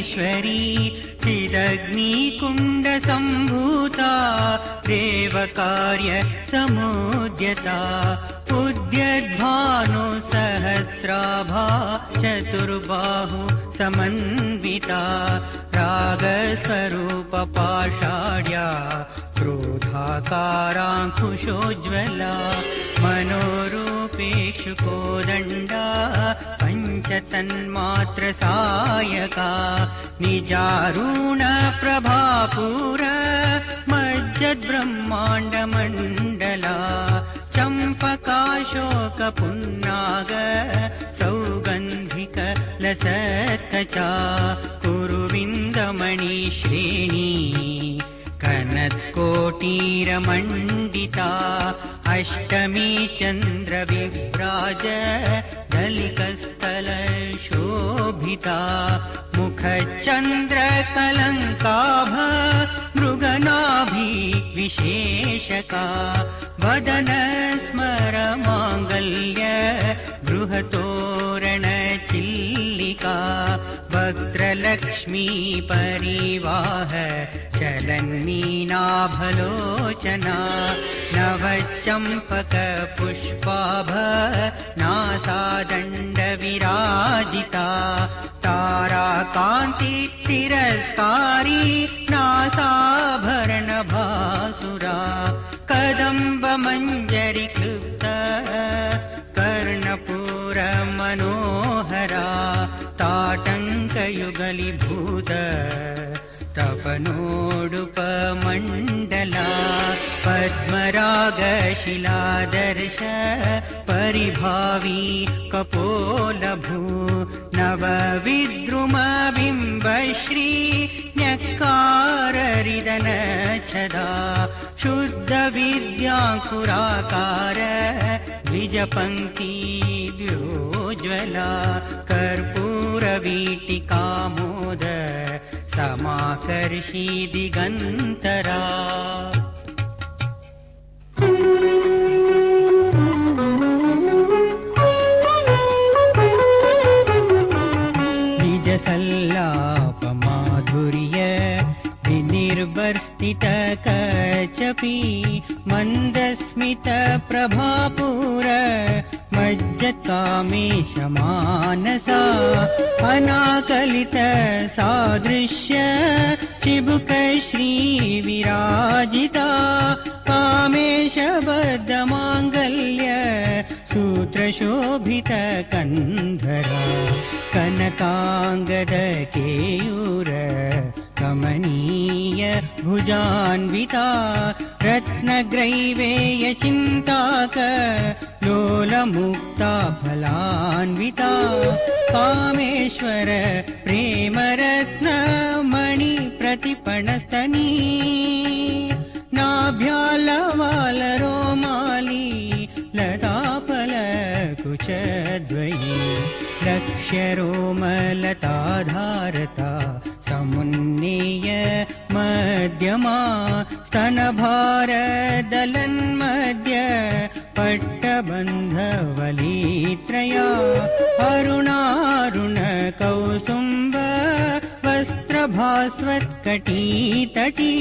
परमेश्वरी चिदग्निकुण्डसम्भूता देवकार्य समुद्यता उद्यद्भानु सहस्राभा चतुर्बाहु समन्विता रागस्वरूपपाषाढ्या क्रोधाकाराङ्कुशोज्ज्वला मनोरूपेक्षुकोदण्डा पञ्चतन्मात्रसायका निजारुणप्रभापूर मज्जद्ब्रह्माण्डमण्डला चम्पकाशोकपुन्नाग सौगन्धिकलसत्कचा कुरुविन्दमणिश्रेणी कनत्कोटीरमण्डिता अष्टमी चन्द्रविभ्राज दलिकस्थलशोभिता मुखचन्द्रकलङ्काभ मृगनाभि विशेषका वदन स्मरमाङ्गल्य गृहतोरणचिल्लिका वक्त्रलक्ष्मी परिवाह चलन्मीनाभलोचना नवचम्पकपुष्पाभ नासादण्डविराजिता ताराकान्ति तिरस्कारी नासाभरणभासुरा कदम्बमञ्जरी क्लुप्त कर्णपूरमनोहरा ताटङ्कयुगलीभूत तपनोडुपमण्डला पद्मरागशिलादर्श परिभावी कपोलभू नवविद्रुमबिम्बश्री न्यक्काररिदनच्छदा शुद्धविद्याङ्कुराकार द्विजपङ्क्तिव्योज्ज्वला कर्पूरवीटिकामोद समाकर्षी दिगन्तरा निजसल्लापमाधुर्य विनिर्वर्तितकचपि मन्दस्मितप्रभापूर मज्जत्कामेशमानसा अनाकलित सादृश्य चिबुकश्रीविराजिता कामेशबद्धमाङ्गल्य सूत्रशोभितकन्धरा कनकाङ्गदकेयूर कमनीय भुजान्विता रत्नग्रैवेयचिन्ताक लोलमुक्ता फलान्विता कामेश्वर प्रेमरत्नमणि प्रतिपणस्तनी नाभ्यालवालरोमाली लताफलकुचद्वयी लक्ष्यरोमलताधारता समुन्नेय मध्यमा स्तनभारदलन्मध्य पट्टबन्धवलीत्रया अरुणारुणकौसुम्ब वस्त्रभास्वत्कटीतटी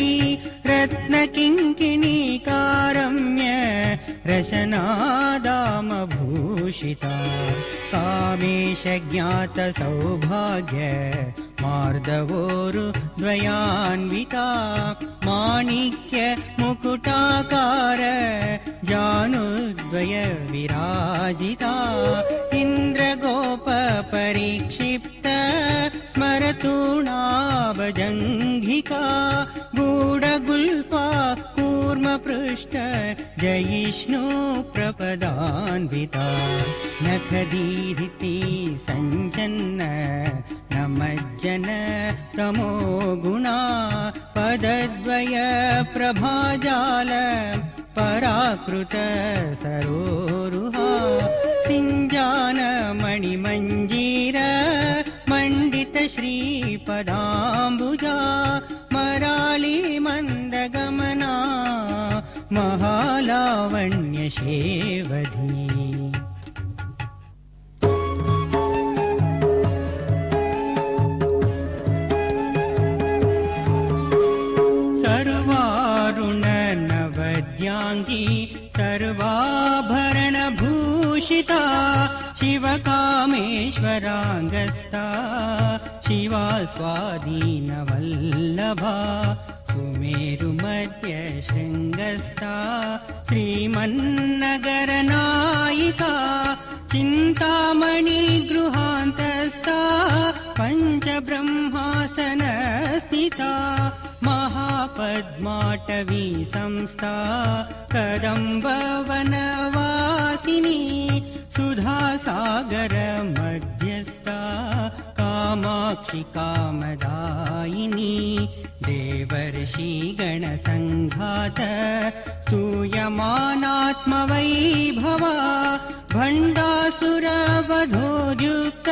रत्नकिङ्किणीकारम्य रशनादामभूषिता कामेशज्ञातसौभाग्य मार्दवोरुद्वयान्विता माणिक्य मुकुटाकार जानुद्वय विराजिता इन्द्रगोपपरिक्षिप्त स्मरतूणाभजङ्घिका गूढगुल्फा कूर्मपृष्ठ जयिष्णु प्रपदान्विता नखदीधिति सञ्जन्न नमज्जन तमो गुणा पदद्वय प्रभाजाल पराकृत सरोरुहा सिञ्जान मणिमञ्जीर मण्डित श्रीपदाम्बुजा मराली मन्दगमना महालावण्यशेवधी सर्वाङ्गी सर्वाभरणभूषिता शिवकामेश्वराङ्गस्ता शिवा स्वाधीनवल्लभा सुमेरुमध्यशृङ्गस्था श्रीमन्नगरनायिका चिन्तामणिगृहान्तस्था पञ्चब्रह्मासनस्थिता महापद्माटवी संस्था कदम्बवनवासिनी सुधासागर मध्यस्था कामाक्षि कामदायिनी देवर्षिगणसङ्घात स्तूयमानात्मवैभवा भण्डासुरवधोद्युक्त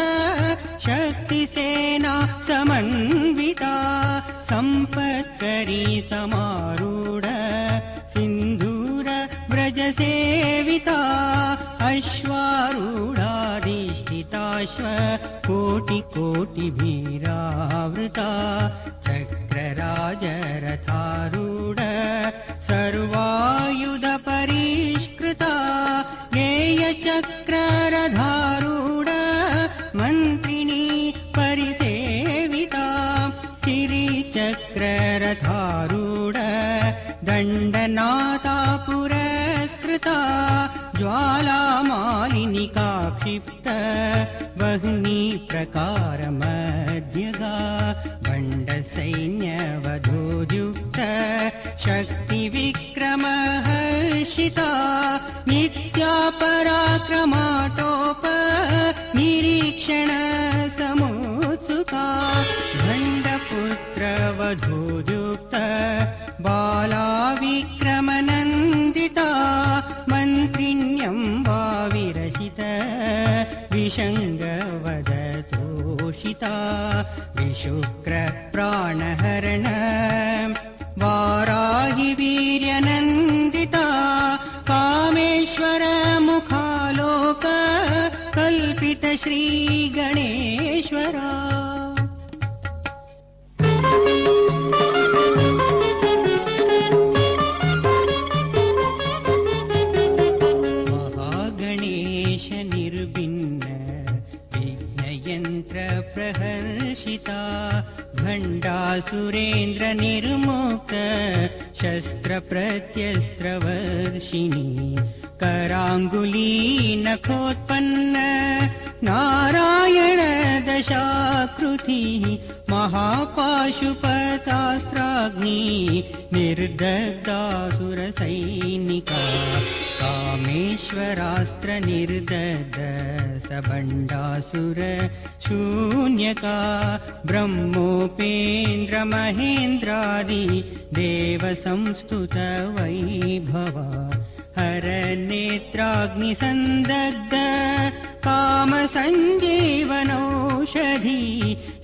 शक्तिसेना समन्विता सम्पत्करी समारूढ सिन्धूर व्रजसेविता अश्वारूढाधिष्ठिताश्व कोटिकोटिभिरावृता चक्रराजरथारूढ सर्वायुधपरिष्कृता गेयचक्ररथारूढ मन्त्रिणी परिसेविता गिरिचक्ररथारूढ दण्डनाथा पुरस्कृता ज्वालामालिनिका क्षिप्त वह्नि प्रकारमध्यगा भण्डसैन्यवधोद्युक्त शक्तिविक्रमहर्षिता नित्या पराक्रमाटोप निरीक्षण समुत्सुका भण्डपुत्रवधोद्युक्त बाला विक्रमनन्दिता मन्त्रिण्यम्बा विरचित विषङ्गवदतोषिता विशुक्र प्राणहरण वाराहि वीर्यनन्दिता कामेश्वर मुखालोक कल्पित श्रीगणेश्वरा प्रहर्षिता भण्डासुरेन्द्र निर्मुक्त शस्त्र प्रत्यस्त्रवर्षिणी कराङ्गुली नखोत्पन्न नारायण दशाकृति महापाशुपतास्त्राग्नि निर्दग्धासुरसैनिका कामेश्वरास्त्र निर्दग्ध सबण्डासुर शून्यका ब्रह्मोपेन्द्र महेन्द्रादि देव संस्तुत वैभवा हर नेत्राग्निसन्दग्ध काम सञ्जीवनौषधि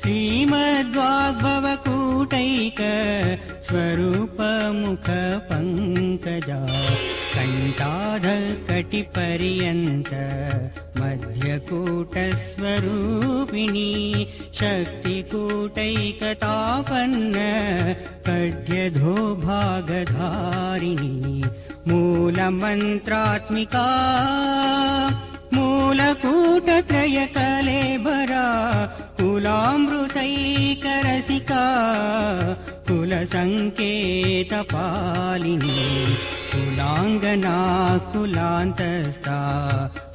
श्रीमद्वाग्भवकूटैक स्वरूप मुख पंकजा कंठाध कटिपर्यन्त मध्यकूटस्वरूपिणी शक्तिकूटैकतापन्न कड्यधो भागधारिणी मूलमन्त्रात्मिका मूलकूटत्रयकलेबरा कुलामृतैकरसिका कुलसङ्केतपालिनी कुलाङ्गना कुलान्तस्था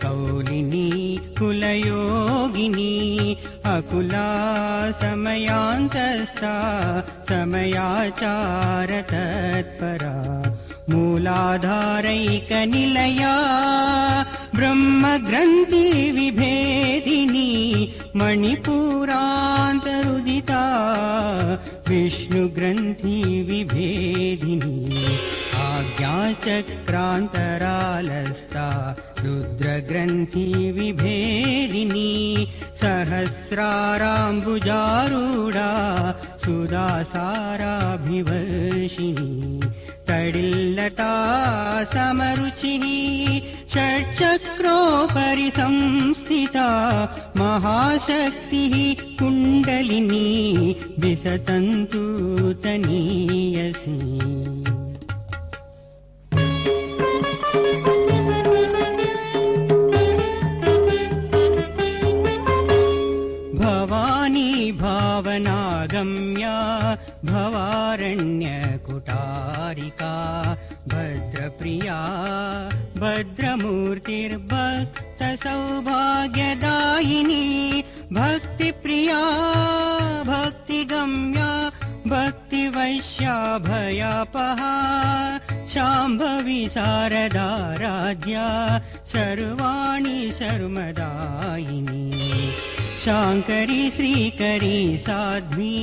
कौलिनी कुलयोगिनी अकुला समयान्तस्था समयाचार तत्परा मूलाधारैकनिलया ब्रह्मग्रन्थि विभेदिनी मणिपुरान्तरुदिता विष्णुग्रन्थि विभेदिनी आज्ञाचक्रान्तरालस्था रुद्रग्रन्थि विभेदिनी सहस्राराम्बुजारूढा सुदासाराभिवर्षिणी तडिल्लता समरुचिः षट्चक्रोपरि संस्थिता महाशक्तिः कुण्डलिनी विसतन्तु तनीयसी भद्रप्रिया भद्रमूर्तिर्भक्तसौभाग्यदायिनी भक्तिप्रिया भक्तिगम्या भक्तिवैश्या भयापहा शाम्भवी शारदाराध्या सर्वाणि शर्मदायिनी शाङ्करी श्रीकरी साध्वी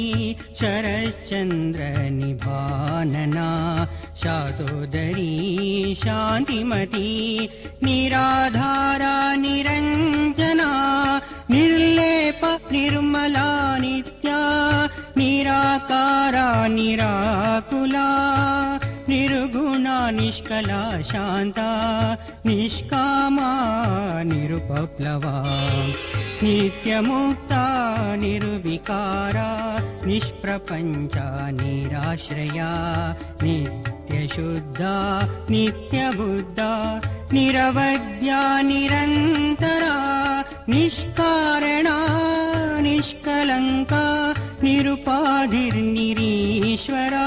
शरश्चन्द्रनिभानना शातोदरी शान्तिमती निराधारा निरञ्जना निर्लेप निर्मला नित्या निराकारा निराकुला निर्गुणा निष्कला शान्ता निष्कामा निरुपप्लवा नित्यमुक्ता निर्विकारा निष्प्रपञ्चा निराश्रया नित्यशुद्धा नित्यबुद्धा निरवद्या निरन्तरा निष्कारणा निष्कलङ्का निरुपाधिर्निरीश्वरा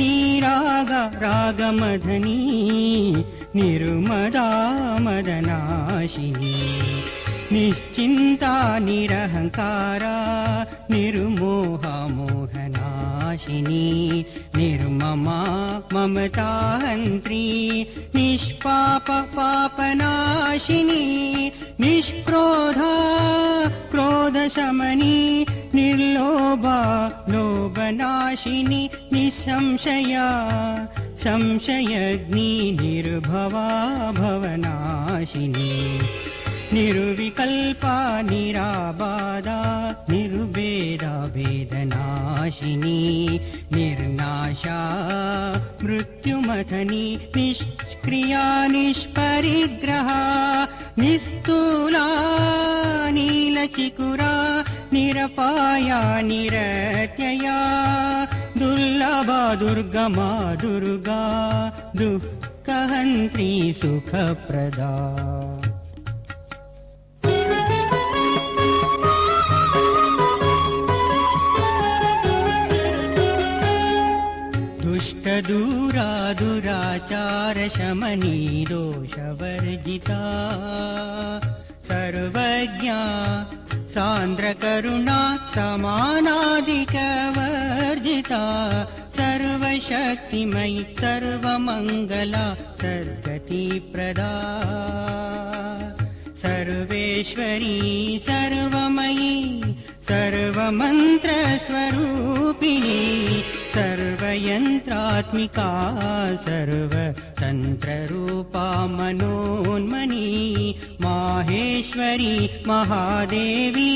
निरागा रागमदनी निर्मदा मदनाशिनी निश्चिन्ता निरहङ्कारा निर्मोहा मोहनाशिनी निर्ममा ममताहन्त्री निष्पाप पापनाशिनी निष्क्रोधा क्रोधशमनी निर्लोभा लोभनाशिनी निसंशया संशयग्नि निर्भवा भवनाशिनी निर्विकल्पा निराबाधा निर्भेदा भेदनाशिनी निर्नाशा मृत्युमथनी निष्क्रिया निष्परिग्रहा निस्तूला नीलचिकुरा निरपाया निरत्यया दुर्लभा दुर्गमा दुर्गा दुःखहन्त्री सुखप्रदा दुष्टदूरा दुराचारशमनी दोषवर्जिता सर्वज्ञा सान्द्रकरुणा समानाधिकवर्जिता सर्वशक्तिमयी सर्वमङ्गला सद्गतिप्रदा सर्वेश्वरी सर्वमयी सर्वमन्त्रस्वरूपिणी सर्वयन्त्रात्मिका सर्वतन्त्ररूपा मनोन्मनी माहेश्वरी महादेवी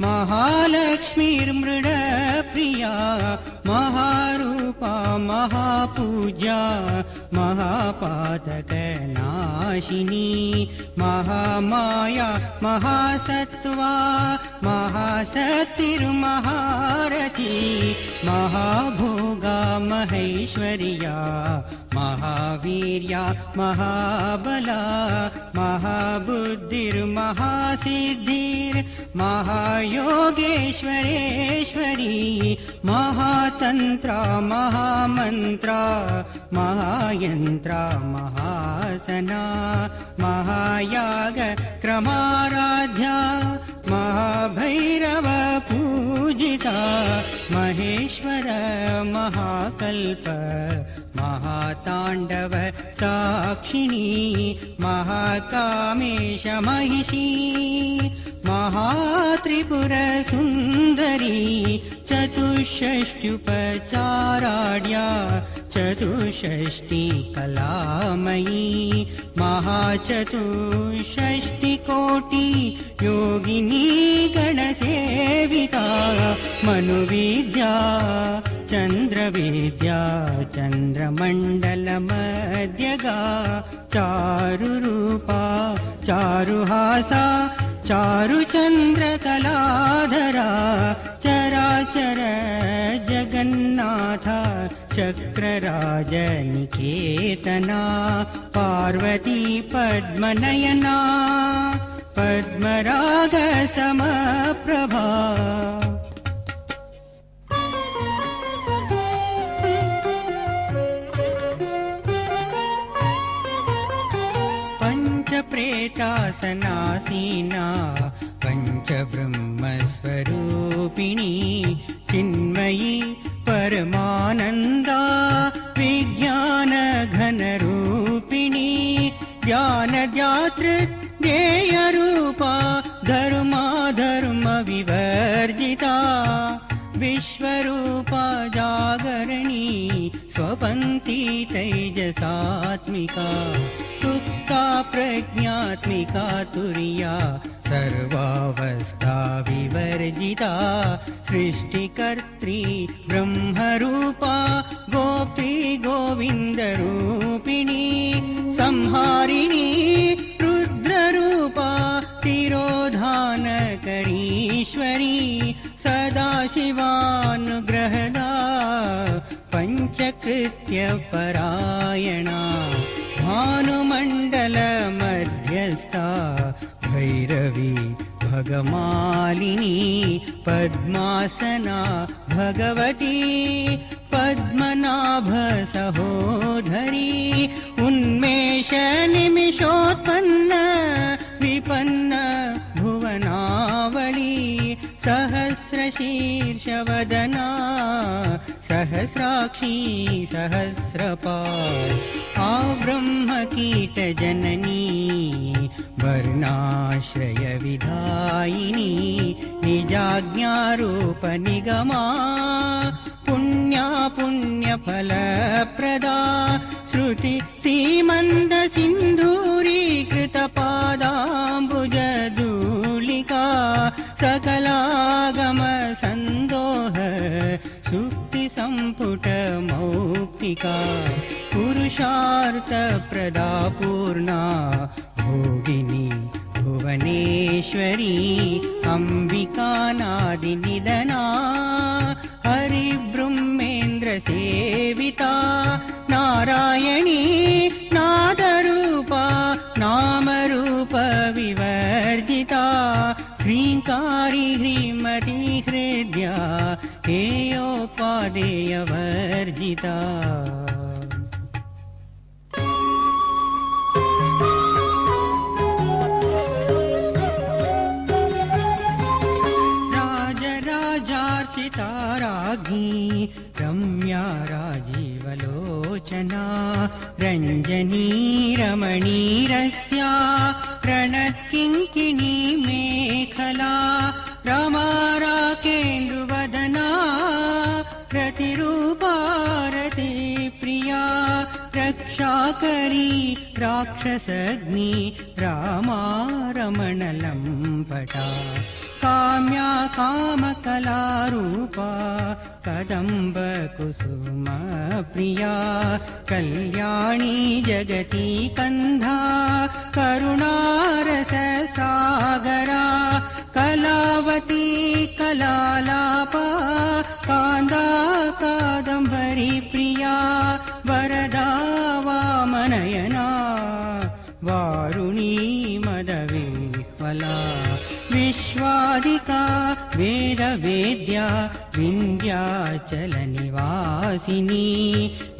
महालक्ष्मीर्मृडप्रिया महारूपा महापूज्या महापातकनाशिनी महामाया महासत्त्वा महाशक्तिर्महारथी महाभोगा महेश्वर्या महावीर्या महाबला महाबुद्धिर्महासिद्धिर्महायोगेश्वरेश्वरी महातन्त्रा महामन्त्रा महायन्त्रा महासना महायाग क्रमाराध्या महाभैरव पूजिता महेश्वर महाकल्प महाताण्डव साक्षिणी महाकामेश महिषी महात्रिपुरसुन्दरी चतुष्षष्ट्युपचाराढ्या चतुष्षष्टि कलामयी महाचतुष्षष्टिकोटि योगिनी गणसेविता मनुविद्या चन्द्रवेद्या चन्द्रमण्डलमध्यगा चारुरूपा चारुहासा चारुचन्द्रकलाधरा चराचर जगन्नाथ चक्रराजनिकेतना पार्वती पद्मनयना पद्मरागसमप्रभा श्वेतासनासीना पञ्चब्रह्मस्वरूपिणी चिन्मयी परमानन्दा विज्ञानघनरूपिणी ज्ञानज्ञातृज्ञेयरूपा धर्माधर्मविवर्जिता विश्वरूपा जागरणी स्वपन्ती तैजसात्मिका सुप्ता प्रज्ञात्मिका तुर्या सर्वावस्था विवर्जिता सृष्टिकर्त्री ब्रह्मरूपा गोप्त्री गोविन्दरूपिणी संहारिणी रुद्ररूपा तिरोधानकरीश्वरी सदाशिवानुग्रहदा पञ्चकृत्यपरायणा भानुमण्डलमध्यस्था भैरवी भगमालिनी पद्मासना भगवती पद्मनाभसहोधरी उन्मेषनिमिषोत्पन्न विपन्न भुवनावली सहस्रशीर्षवदना सहस्राक्षी सहस्रपाद आब्रह्मकीटजननी वर्णाश्रयविधायिनी निजाज्ञारूपनिगमा पुण्या पुण्यफलप्रदा श्रुति सीमन्दसिन्धूरीकृतपादाम्बुजधूलिका सकलागमसन्दोह सुक्तिसम्पुटमौक्तिका पुरुषार्थप्रदा पूर्णा भोगिनी भुवनेश्वरी अम्बिकानादिनिधना हरिब्रह्मेन्द्रसेविता नारायणी नादरूपा नामरूपविवर्जिता ह्रीङ्कारी ह्रीमती हृद्या हेयोपादेयवर्जिता राज्ञी रम्या राजीवलोचना रञ्जनी रमणीरस्या रणत्किङ्किणी मेखला रमा राकेन्दुवदना प्रतिरूपारति प्रिया रक्षाकरी राक्षसग्नि रामा रमणलम्पटा काम्या कामकलारूपा कदम्बकुसुमप्रिया कल्याणी जगती कन्धा करुणारससागरा कलावती कलालापा कान्दा कादम्बरी प्रिया वरदा वामनयना वारुणी मदविह्वला विश्वादिका वेदवेद्या विन्ध्याचलनिवासिनी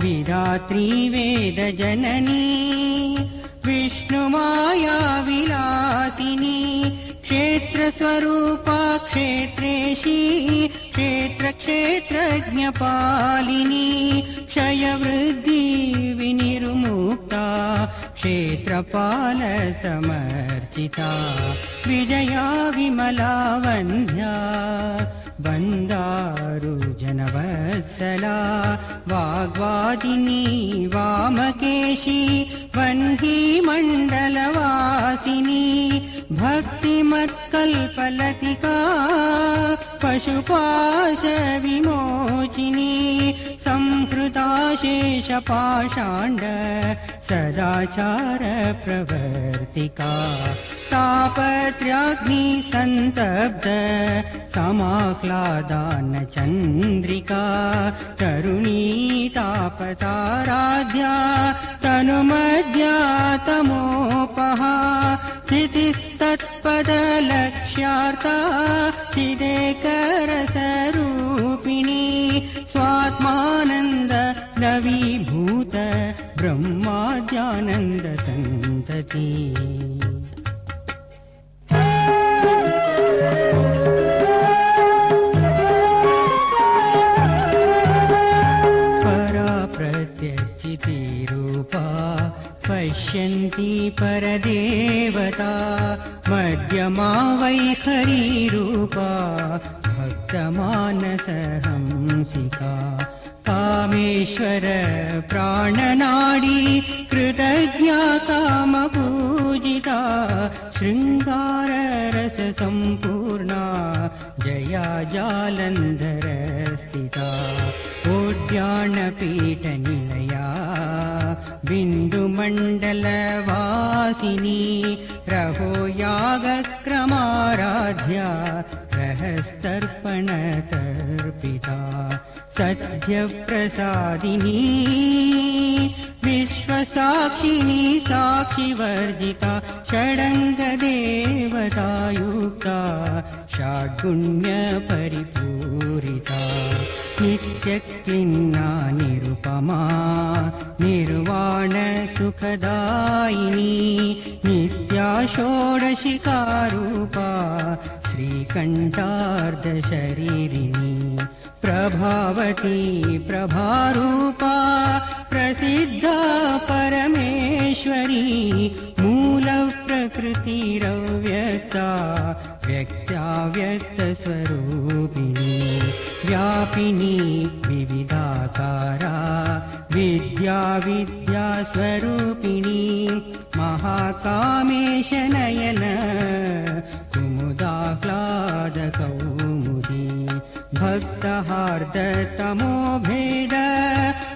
विधात्री वेदजननी विष्णुमाया विलासिनी क्षेत्रस्वरूपा क्षेत्रेशी क्षेत्रक्षेत्रज्ञपालिनी क्षयवृद्धि विनिर्मुक्ता क्षेत्रपालसमर्चिता विजया विमला वन्द्या वन्दारुजनवत्सला वाग्वादिनी वामकेशी वह्नी मण्डलवासिनी भक्तिमत्कल्पलतिका पशुपाशविमोचिनी संहृता शेषपाषाण्ड सदाचार प्रवर्तिका तापत्र्याग्नि सन्तब्ध समाह्लादान चन्द्रिका तरुणी तापताराध्या तनुमध्या तमोपहा स्थितिस्तत्पदलक्ष्यार्था चिदेकरसरूपिणी स्वात्मानन्द नवीभूत ब्रह्माद्यानन्दसन्तती परा प्रत्यक्षितिरूपा पश्यन्ति परदेवता मध्यमा वैखरीरूपा भक्तमानसहंसिका कामेश्वर प्राणनाडी कृतज्ञा कामपूजिता शृङ्गाररससम्पूर्णा जया जालन्धरस्थिता उड्यानपीठनिलया बिन्दुमण्डलवासिनी रहो यागक्रमाराध्या रहस्तर्पणतर्पिता सत्यप्रसादिनी विश्वसाक्षिणी साक्षिवर्जिता षडङ्गदेवतायुक्ता षड्गुण्यपरिपूरिता नित्यक्लिन्ना निरुपमा निर्वाणसुखदायिनी नित्या षोडशिकारूपा श्रीकण्ठार्धशरीरिणी प्रभावती प्रभारूपा प्रसिद्धा परमेश्वरी मूलप्रकृतिरव्यक्ता व्यक्ताव्यक्तस्वरूपिणी व्यापिनी विविधाकारा विद्या विद्यास्वरूपिणी महाकामेशनयन कुमुदाह्लादकौमुदी भक्तहार्दतमोभेद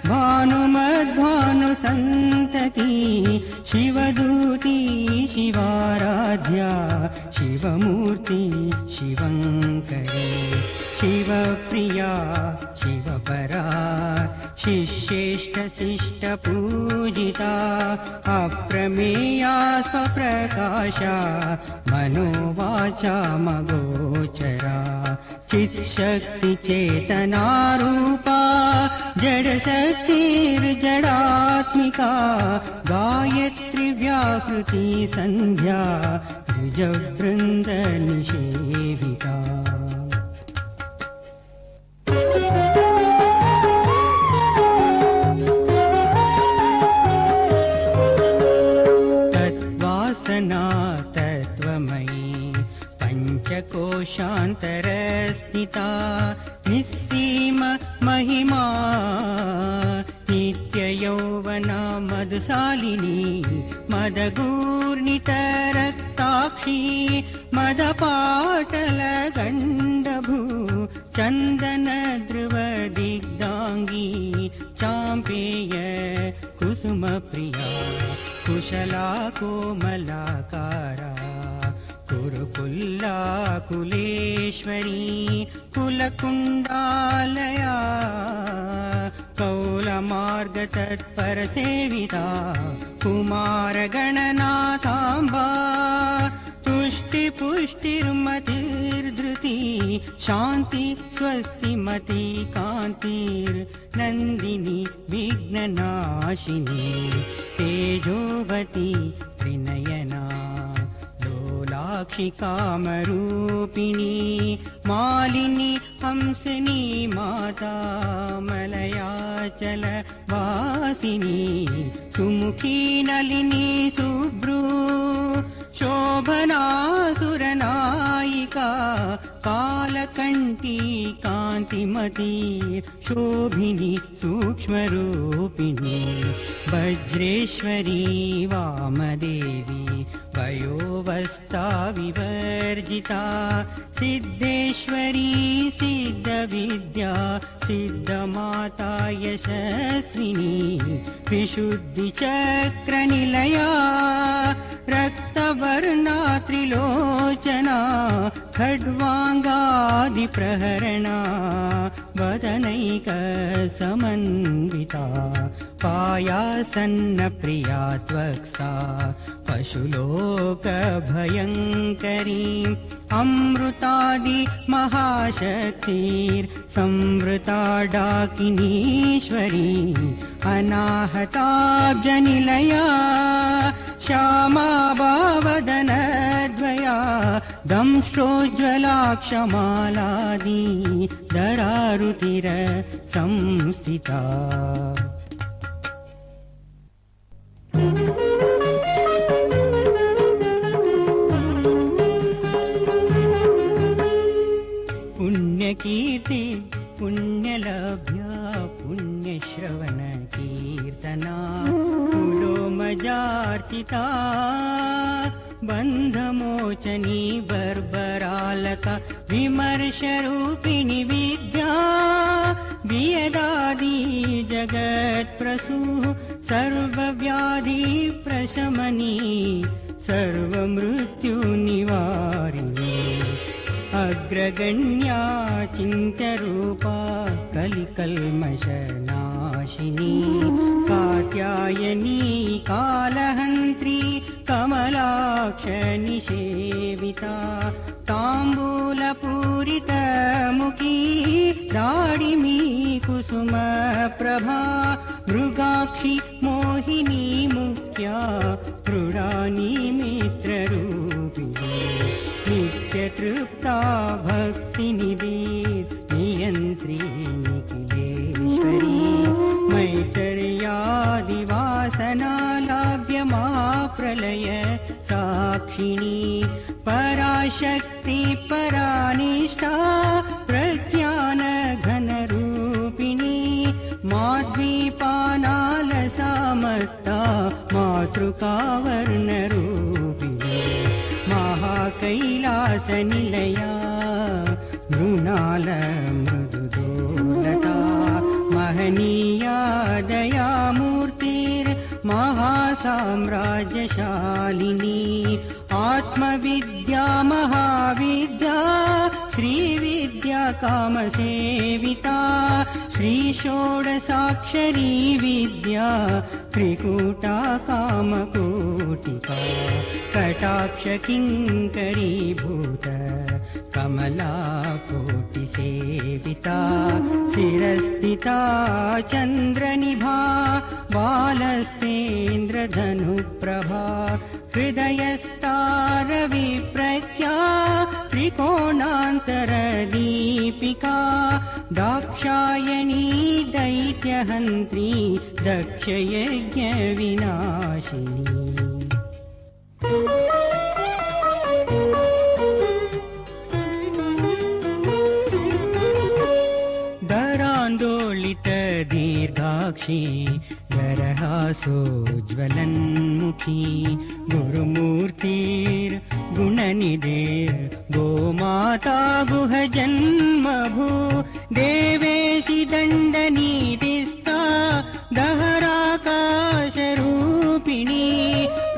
भानुमद्भानुसन्तती शिवदूती शिवाराध्या शिवमूर्ति शिवङ्करी शिवप्रिया शिवपरा शिष्येष्टशिष्टपूजिता अप्रमेया स्वप्रकाशा मनोवाचा मगोचरा चित्शक्तिचेतनारूपा जडशक्तिर्जडात्मिका गायत्री व्याहृति सन्ध्या द्विजवृन्दनिषेविता तत्त्वासना तत्त्वमयी पञ्चकोशान्तरस्थिता निस्सीम महिमा नित्ययौवना मधुशालिनी मदगूर्णितरक्ताक्षी मदपाटलगण्डभू चन्दनध्रुवदिग्धाङ्गी चाम्पेय कुसुमप्रिया कुशला कोमलाकारा कुरुकुल्ला कुलेश्वरी कुलकुण्डालया कौलमार्गतत्परसेविता कुमारगणनाथाम्बा तुष्टिपुष्टिर्मतिर्धृति शान्ति स्वस्तिमति कान्तिर्नन्दिनी विघ्ननाशिनी तेजोवती त्रिनयना लोलाक्षि कामरूपिणी मालिनी हंसिनी माता मलयाचल वासिनी सुमुखी नलिनी सुभ्रू शोभनासुरनायिका कालकण्ठी कान्तिमती शोभिनी सूक्ष्मरूपिणी वज्रेश्वरी वामदेवी वयोवस्था विवर्जिता सिद्धेश्वरी सिद्धविद्या सिद्धमाता यशस्विनी विशुद्धिचक्रनिलया रक्तवर्णा त्रिलोचना खड्वाङ्गादिप्रहरणा वदनैकसमन्विता पायासन्नप्रिया त्वक्स्था पशुलोकभयङ्करीम् अमृतादि महाशक्तिर्संवृता डाकिनीश्वरी अनाहताब्जनिलया श्यामा भावदनद्वया दंष्ट्रोज्ज्वलाक्षमालादि दरारुतिर संस्थिता पुण्यकीर्ति पुण्यलभ्या पुण्यश्रवणकीर्तना कुलोमजार्चिता बन्धमोचनी बर्बरालका विमर्शरूपिणी विद्या वियदादि जगत्प्रसूः सर्वव्याधि प्रशमनी सर्वमृत्युनिवारिणी अग्रगण्या चिन्त्यरूपा कलिकल्मषनाशिनी कात्यायनी कालहन्त्री कमलाक्षनिषेविता ताम्बूलपूरितमुखी दाडिमी कुसुमप्रभा मृगाक्षी मोहिनी मुख्या मृडानी मित्ररूपिणी नित्यतृप्ता भक्तिनिधि नियन्त्री निखिलेश्वरी मैतर्यादिवासनालाभ्यमाप्रलय साक्षिणी पराशक्ति परानिष्ठा प्रज्ञानघनरूपिणी माध्वीपानालसामत्ता मातृकावर्णरूपिणी महाकैलासनिलया मृणाल मृदुदोलता महनीया दयामूर्तिर्महासाम्राज्यशालिनी आत्मविद्या महाविद्या श्रीविद्या कामसेविता श्रीषोडशाक्षरी विद्या त्रिकूटा कामकोटिका कटाक्षकिङ्करीभूत कमलाकोटिसेविता शिरस्थिता चन्द्रनिभा बालस्तेन्द्रधनुप्रभा हृदयस्तारविप्रज्ञा त्रिकोणान्तरदीपिका दाक्षायणी दैत्यहन्त्री दक्षयज्ञविनाशिनी दरान्दोलित दीर्घाक्षी दरहासोज्ज्वलन्मुखी गुरुमूर्तिर्गुणनिधिर्गोमाता गुहजन्मभू देवेशि दण्डनीतिस्था दहराकाशरूपिणी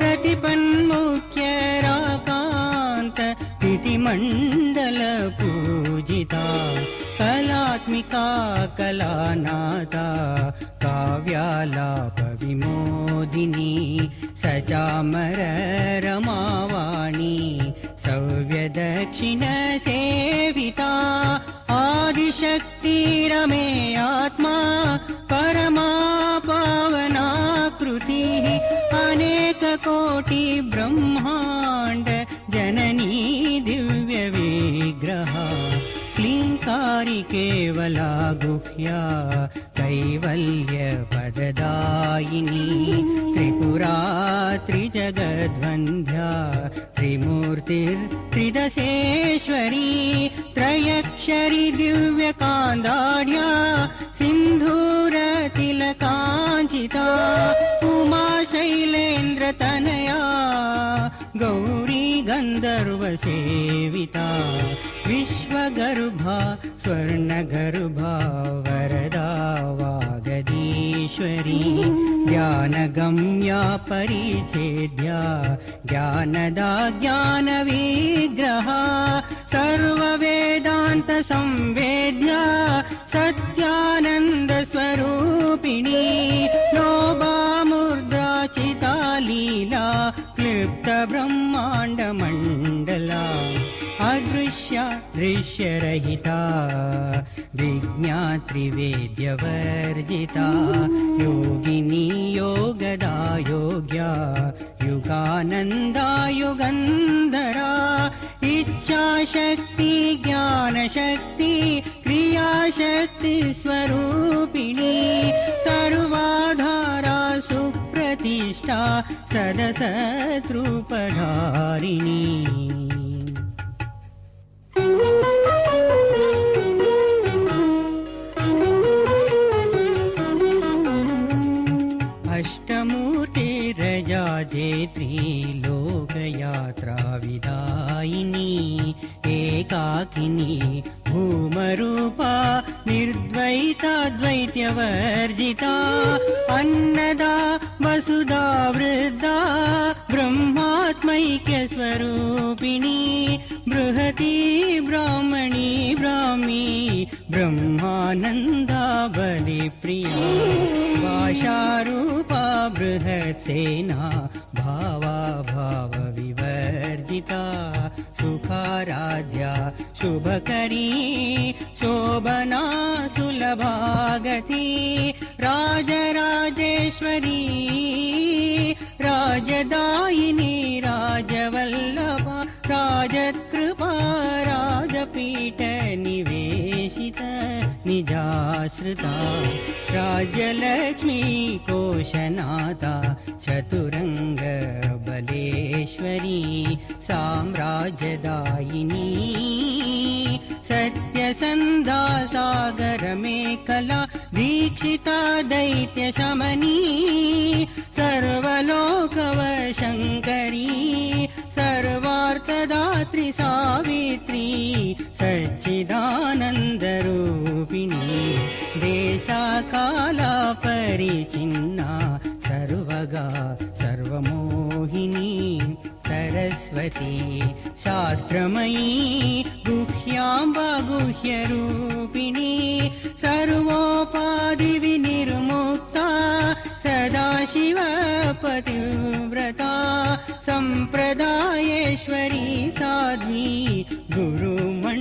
प्रतिपन्मुख्यराकान्त तिथिमण्डलपूजिता कलात्मिका कलानादा काव्यालापविमोदिनी सचामररमावाणी सव्यदक्षिणसेविता आदिशक्तिरमे आत्मा परमा पावनाकृतिः अनेककोटि ब्रह्माण्ड जननी दिव्यविग्रहा क्लीङ्कारी केवला गुह्या कैवल्यपददायिनी त्रिपुरा त्रिजगद्वन्द्या त्रिमूर्तिर्त्रिदशेश्वरी त्रयक्षरी दिव्यकान्दाढ्या सिन्धूरतिलकाञ्चिता उमा शैलेन्द्रतनया गौरी गन्धर्वसेविता विश्वगर्भा स्वर्णगर्भा वरदा वागदीश्वरी ज्ञानगम्या परिच्छेद्या ज्ञानदा ज्ञानविग्रहा सर्ववेदान्तसंवेद्या सत्यानन्दस्वरूपिणी नो ब्रह्माण्डमण्डला अदृश्या दृश्यरहिता विज्ञात्रिवेद्यवर्जिता योगिनी योगदा योग्या युगानन्दा युगन्धरा इच्छाशक्ति ज्ञानशक्ति क्रियाशक्ति स्वरूपिणी सर्वाधारा सुप्रतिष्ठा सदसद्रूपधारिणी अष्टमूर्तिरजाजेत्री लोकयात्रा विदायिनी एकाकिनी भूमरूपा निर्द्वैताद्वैत्यवर्जिता अन्नदा वसुधा वृद्धा ब्रह्मात्मैक्यस्वरूपिणी बृहती ब्राह्मणी ब्राह्मी ब्रह्मानन्दा बलिप्रिया भाषारूपा बृहत्सेना भावा भावविवर्जिता सुखाराध्या शुभकरी शोभना सुलभागती राजराजेश्वरी राजदायिनी राजवल्लभा राजकृपा राजपीठ निवेशित निजाश्रिता राज्यलक्ष्मी कोशनाथा चतुरंग बलेश्वरी साम्राज्यदायिनी सत्यसन्धा सागरमेखला दीक्षिता दैत्यशमनी सर्वलोकवशङ्करी सर्वार्थदात्री सावित्री सच्चिदानन्दरूपिणी देशाकाला परिचिन्ना सर्वगा सर्वमोहिनी सरस्वती शास्त्रमयी गुह्याम्बा गुह्यरूपिणी सर्वोपाधिविनिर्मुक्ता सदाशिवपतिव्रता सम्प्रदायेश्वरी साध्वी गुरुमण्डलरूपिणी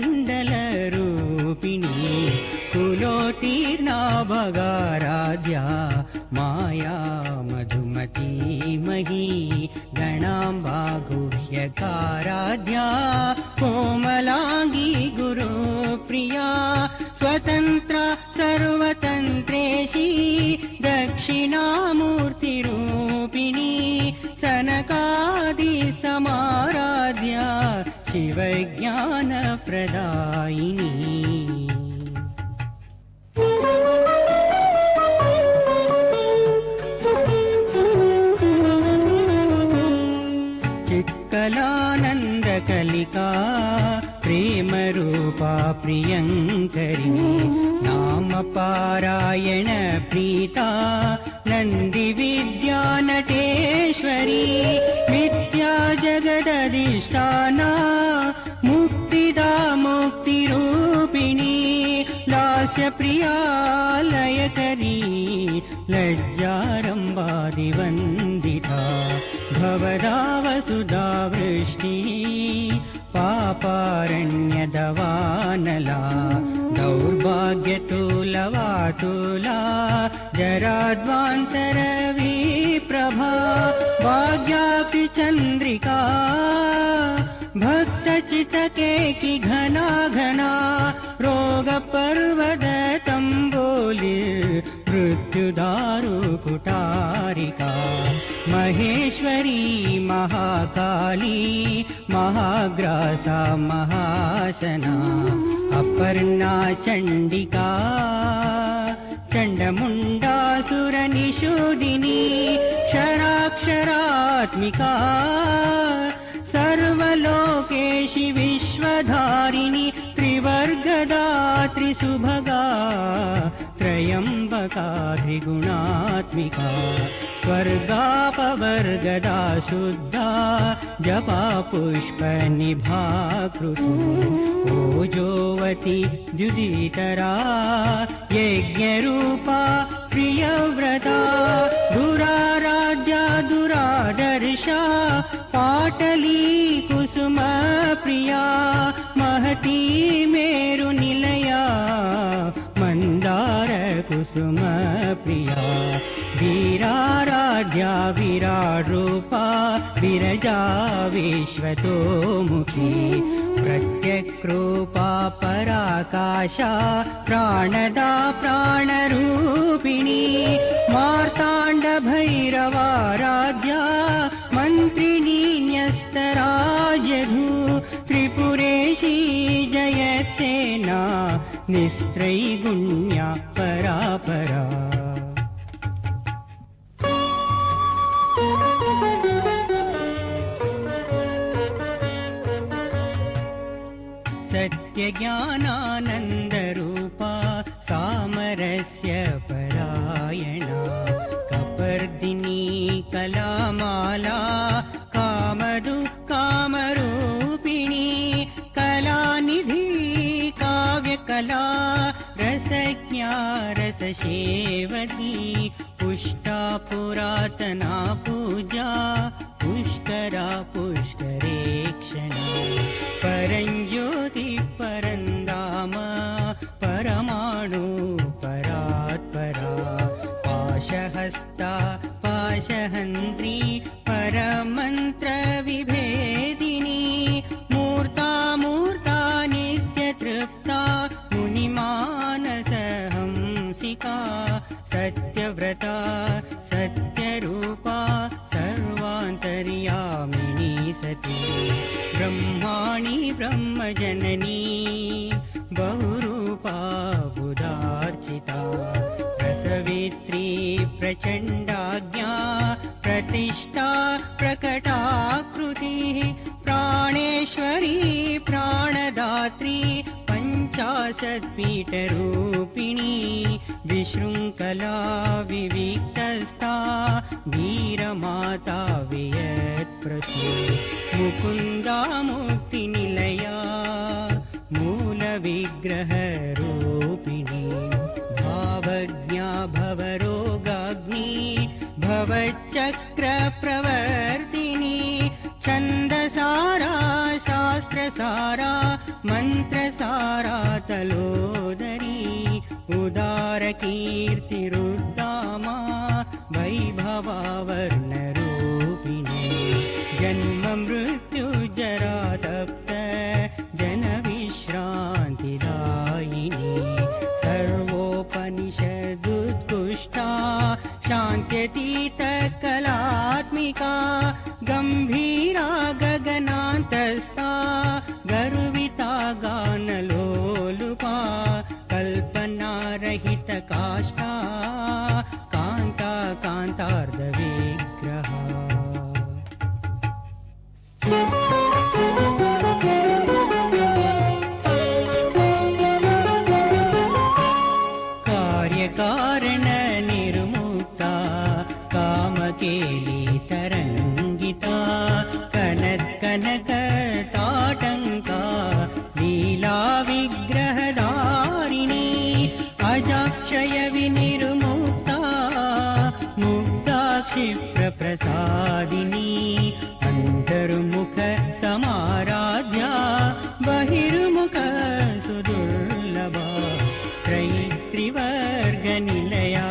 कुलोत्तीर्णा भगाराध्या माया मधुमती मही गणाम्बा गुह्यकाराध्या कोमलांगी गुरुप्रिया स्वतन्त्रा सर्वतन्त्रेशी दक्षिणामूर्तिरूपिणी सनकादि समाराध्या शिवज्ञानप्रदायिनी चित्कलानन्दकलिका प्रेमरूपा प्रियङ्करी नामपारायण प्रीता नन्दिविद्या नटेश्वरी मिथ्या जगदधिष्ठाना मुक्तिदा मुक्तिरूपिणी लास्यप्रिया लयकरी लज्जारम्भादिवन्दिता भवदा वसुधा वृष्टि पापारण्यदवानला दौर्भाग्यतुलवातुला जराद्वान्तरविप्रभा भाग्यापि चन्द्रिका भक्तचितकेकि घना घना रोगपर्वतम्बोलि मृत्युदारुकुटारिका महेश्वरी महाकाली महाग्रासा महासना अपर्णा चण्डिका चण्डमुण्डासुरनिषूदिनी क्षराक्षरात्मिका सर्वलोकेशि विश्वधारिणी त्रिवर्गदा त्रिसुभगा त्रयम्बका त्रिगुणात्मिका स्वर्गापवर्गदा शुद्धा जपा पुष्पनिभा कृतु ओजोवती द्युदितरा यज्ञरूपा प्रियव्रता दुराराध्या दुरादर्श वर्षा पाटली कुसुम प्रिया महती मेरुनिलया मन्दार कुसुम प्रिया वीराराध्या विराट्रूपा विरजा विश्वतोमुखी प्रत्यक्रूपा पराकाशा प्राणदा प्राणरूपिणी मार्ताण्ड भैरवाराध्या मन्त्रिणी न्यस्तराजधू त्रिपुरेशी जयत्सेना निस्त्रैगुण्या परापरा सत्यज्ञानानन्दरूपा सामरस्य परायणा कपर्दिनी कलामाला कामदुःखामरूपिणी कलानिधि काव्यकला रसज्ञा रससेवती पुष्टा पुरातना पूजा पुष्करा पुष्करेक्षणा परञ्ज्योति परन्दाम परमाणु परात्परा पाशहस्ता पाशहन्त्री परमन्त्रविभेदिनी मूर्ता मूर्ता नित्यतृप्ता मुनिमानसहंसिका सत्यव्रता सत्यरूपा सर्वान्तर्यामिनी सती ब्रह्माणि ब्रह्मजननी बहुरूपा बुधार्चिता प्रसवित्री प्रचण्डाज्ञा प्रतिष्ठा प्रकटाकृतिः प्राणेश्वरी प्राणदात्री पञ्चाशत्पीठरूपिणी विशृङ्खला विविक्तस्था वीरमाता वियत्प्रसू मुकुन्दा मुक्तिनिलया मूलविग्रहरूपिणी भावज्ञा भवरोगाग्नि भवच्चक्रप्रवर्तिनी छन्दसारा शास्त्रसारा मन्त्रसारा तलोदरी उदारकीर्तिरुद्दामा वैभवा वर्णरूपिणी जन्म मृत्युजरा तप्त जनविश्रान्तिदायिनी सर्वोपनिषदुत्कृष्टा शान्त्यतीतकलात्मिका गम्भीरा गगनान्तस्था गर्विता गानलोलुपा कल्पनारहितकाष्ठा कान्ता कान्तार्धविग्रहा कार्यकारणनिर्मुक्ता कामकेलितरङ्गिता कनत्कनकताटङ्का लीलाविग्रहधारिणी अजाक्षयविनिर्मुक्ता मुक्ता क्षिप्रप्रसादिनी अन्तर्मुख समाराध्या बहिर्मुख सुदुर्लभा त्रैत्रिवर्गनिलया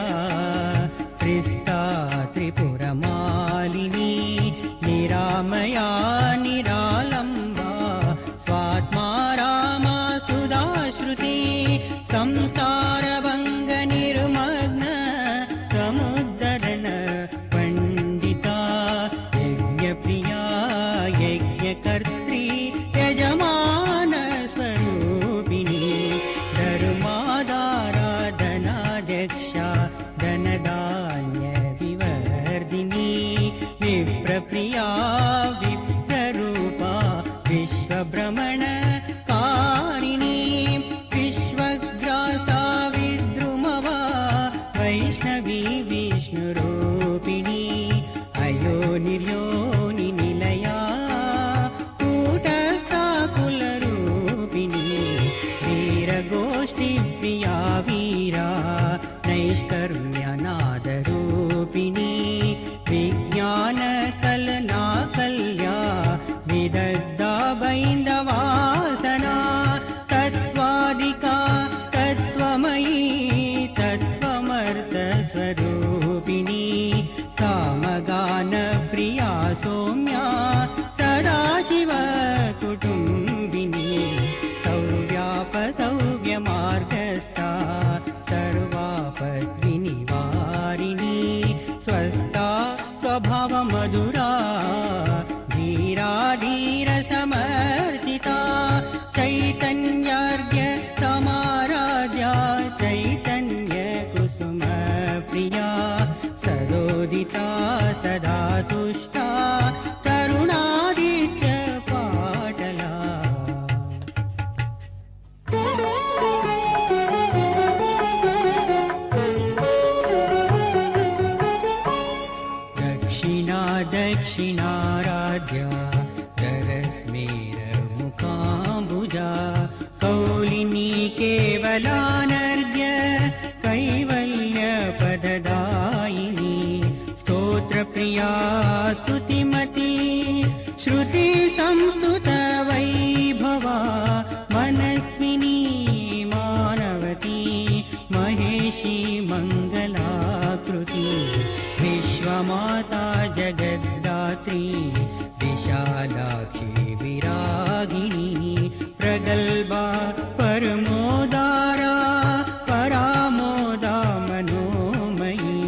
त्रिस्ता त्रिपुरमालिनी निरामया निरालम्बा स्वात्मा रामा सुधाश्रुति संसारभङ्गनिर्मग्न समुद्धरण पण्डिता यज्ञप्रिया यज्ञकर्त्री यजमान स्वरूपिणी धर्मादाराधनाध्यक्षा धनधान्यविवर्धिनी विप्रप्रिया विप्ररूपा विश्वभ्रमणकारिणी विश्वग्रासा विद्रुमवा वैष्णवी विष्णुरूपिणी अयोनिर्योनिनिलया कूटस्था कुलरूपिणी वीरगोष्ठीप्रिया वीरा नैष्कर्म्यनादरूपिणी विज्ञानकलना प्रिया सौम्या सदाशिवकुटुम्बिनी सौव्यापसौव्यमार्गस्था सर्वापद्विनिवारिणी स्वस्था स्वभावमधुरा धीराधीरसमर्चिता चैतन्यार्घ्य समाराध्या चैतन्यकुसुमप्रिया सदोदिता सदा तुष्टा तरुणादित्यपाटला दक्षिणा दक्षिणाराध्या दरस्मेरमुखाम्बुजा कौलिनी केवलानर्घ्य कैवल्यपददायिनी स्तोत्रप्रिया स्तुतिमती श्रुतिसंस्तुतवैभवा मनस्विनी मानवती महेशी मङ्गलाकृति विश्वमाता जगद्धात्री विशालाक्षी विरागिणी प्रगल्भा परमोदारा परामोदा मनोमयी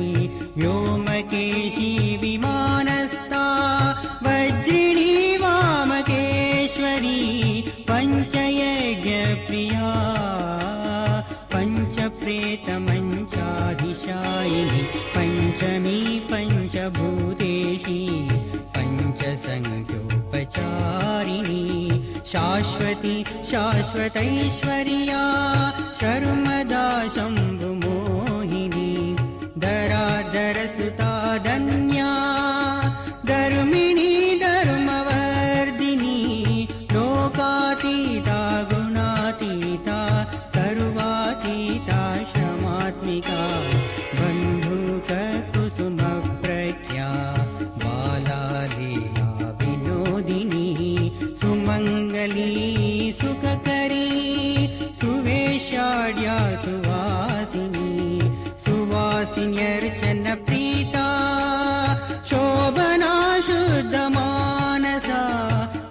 व्योमकेशी विमानस्था वज्रिणी वामकेश्वरी पञ्चयज्ञप्रिया पञ्चप्रेतमञ्चाधिशायिनी पञ्चमी पञ्चभूतेशी पञ्चसङ्ख्योपचारिणी शाश्वती शाश्वतैश्वर्या शर्मदा शम्भुमोहिनी दरादरसुता धन्या धर्मिणी धर्मवर्धिनी लोकातीता गुणातीता सर्वातीता श्रमात्मिका बन्धुककुसुमप्रज्ञा बालालीला विनोदिनी सुमङ्गली सुखकरी सुवेशाढ्या सुवासिनी सुवासिन्यर्चनप्रीता शोभना शुद्धमानसा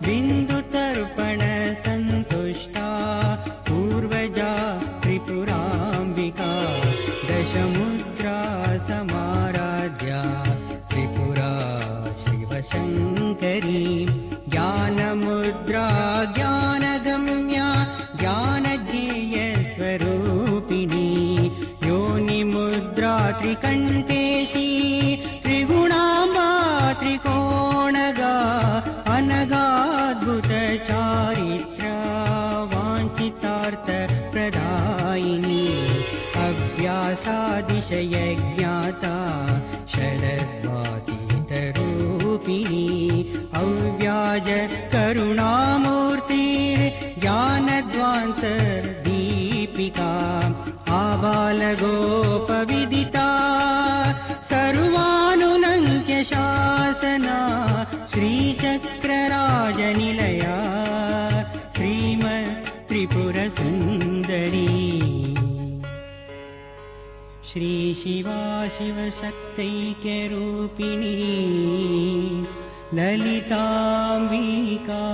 बिन्दुतर्पणसन्तुष्टा पूर्वजा त्रिपुराम्बिका दशमुद्रा समाराध्या त्रिपुरा शिवशङ्करी ज्ञानमुद्रा ज्ञानगम्या ज्ञानज्ञेयस्वरूपिणी योनिमुद्रा त्रिकण्ठेशी त्रिगुणाम्बा त्रिकोणगा अनगाद्भुतचारित्र्या वाञ्छितार्थप्रदायिनी अव्यासादिशयज्ञाता शरद्वातीतरूपिणी अव्याज करुणामूर्तिर्ज्ञानध्वान्तर्दीपिका आबालगोपविदिता सर्वानुलङ्क्य शासना श्रीचक्रराजनिलया श्रीमत् त्रिपुरसुन्दरी श्री शिवा शिवशक्तैक्यरूपिणी ललिताम्बिका।